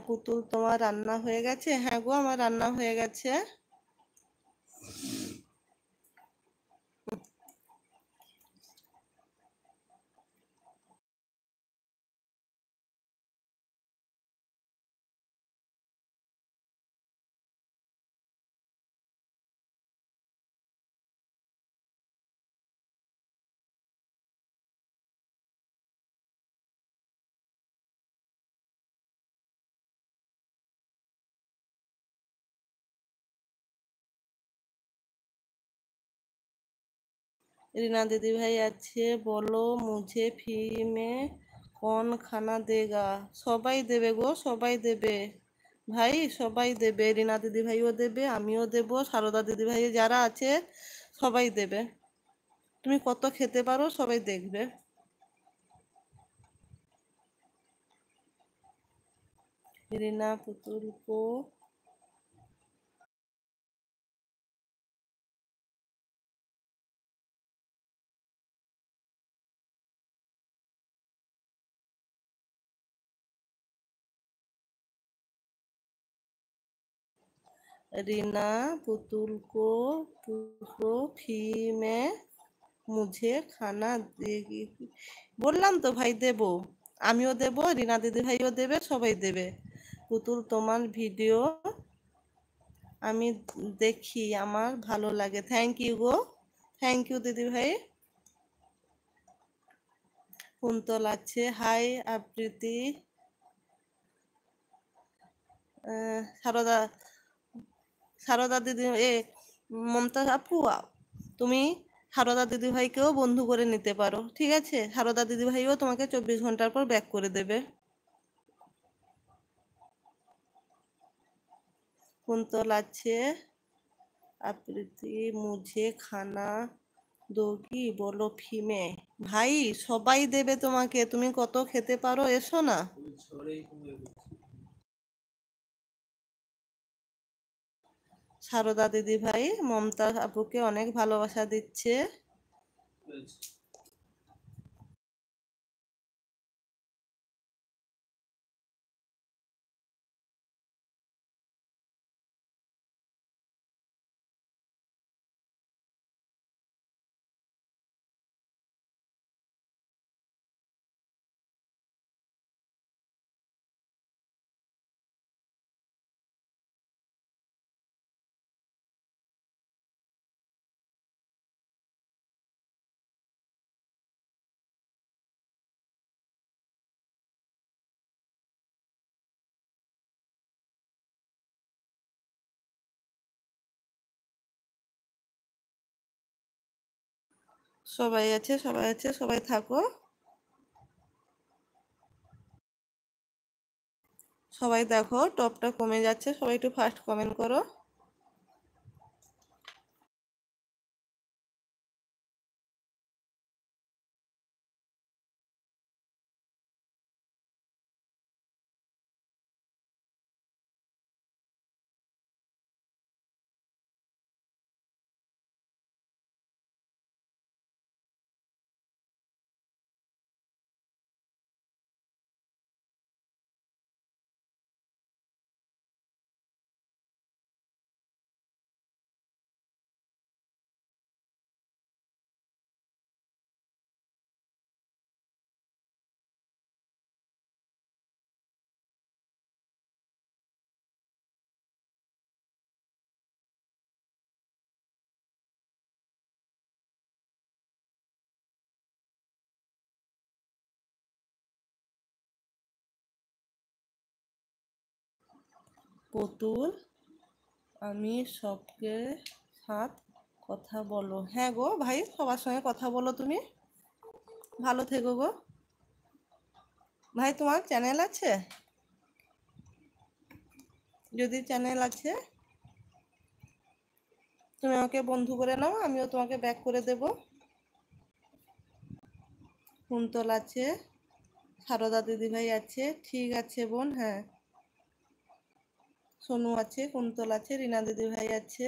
পুতুল, তোমার রান্না হয়ে গেছে? হ্যাঁ গো, আমার রান্না হয়ে গেছে। रीना दीदी भाई আছে, বলো মুঝে ফ্রি মে কোন খানা দেগা? সবাই দেবে গো, সবাই দেবে ভাই, সবাই দেবে। রিনা দিদি ভাইও দেবে, আমিও দেব, সারদা দিদি ভাই যারা আছে সবাই দেবে। তুমি কত খেতে পারো সবাই দেখবে। रीना पुतुल को रीना पुतुल को ফ্রি মে মুঝে খানা দেগি। বললাম তো ভাই দেব, আমিও দেব, রিনা দিদি ভাইও দেবে, সবাই দেবে। পুতুল, তোমার ভিডিও আমি দেখি, আমার ভালো লাগে। থ্যাংক ইউ গো, থ্যাংক ইউ দিদি ভাই। কুন্তল আছে, হাই আবৃত্তি। সারদা, সারদা দিদি মমতাজ আপু, তুমি সারদা দিদি ভাইকেও বন্ধু করে নিতে পারো, ঠিক আছে? সারদা দিদি ভাইও তোমাকে 24 ঘন্টার পর ব্যাক করে দেবে। কুন্তল আছে, আবৃত্তি, মুঝে খানা দোগি বলো ফিমে। ভাই সবাই দেবে তোমাকে, তুমি কত খেতে পারো এসো না। সারদা দিদি ভাই মমতাজ আপুকে অনেক ভালোবাসা দিচ্ছে। সবাই আছে, সবাই আছে, সবাই থাকো। সবাই দেখো টপটা কমে যাচ্ছে, সবাই একটু ফার্স্ট কমেন্ট করো। পুতুল, আমি সবকে সাথ কথা বলো। হ্যাঁ গো ভাই, সবার সঙ্গে কথা বলো তুমি। ভালো থেকো গো ভাই। তোমার চ্যানেল আছে? যদি চ্যানেল আছে তুমি আমাকে বন্ধু করে নাও, আমিও তোমাকে ব্যাক করে দেব। কুন্তল আছে, সারদা দিদিভাই আছে, ঠিক আছে বোন, হ্যাঁ। সোনু আছে, কুন্তল আছে, রিনা দিদিভাই আছে।